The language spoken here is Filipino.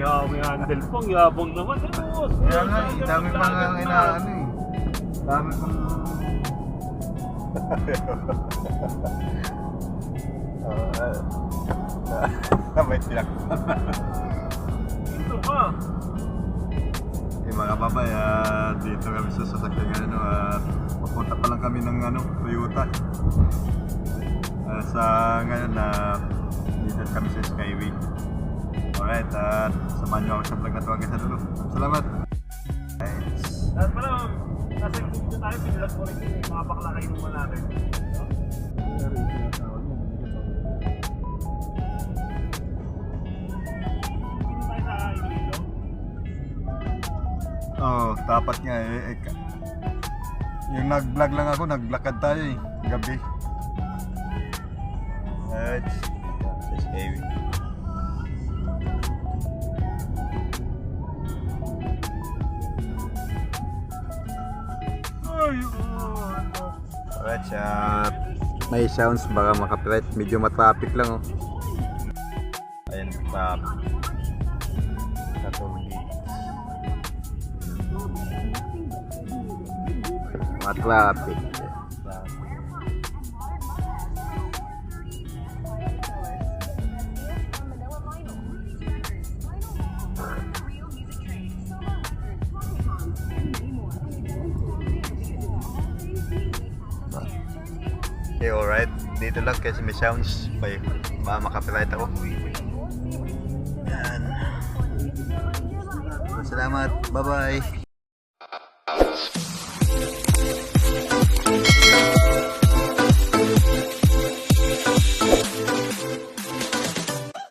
Kaya may handle pang yabang naman eh, boss. Kaya nga eh, dami pang inaano eh. Dami pang... May tiyak. Ito ka. Mga babay, dito kami sa sasakyan ngayon at papunta pa lang kami ng Toyota. Sa ngayon dito kami sa Skyway. Alright, at samahan nyo ako sa vlog na ito hanggang sa dulo. Salamat! Lahat pala, nasa yung video tayo, pinilad ko rin yun eh, mga bakla kayo naman natin. Hindi tayo sa Iloilo. Oo, tapat nga eh. Yung nag-vlog lang ako, naglakad tayo eh, gabi. Alright, sa Skyway. Alright, may sounds baka makapirate, medyo matraffic lang oh. Ayan, traffic. Matraffic. Okay, alright. Dito lang kasi may sounds. Baka makapirate ako. Yan. Salamat. Bye-bye.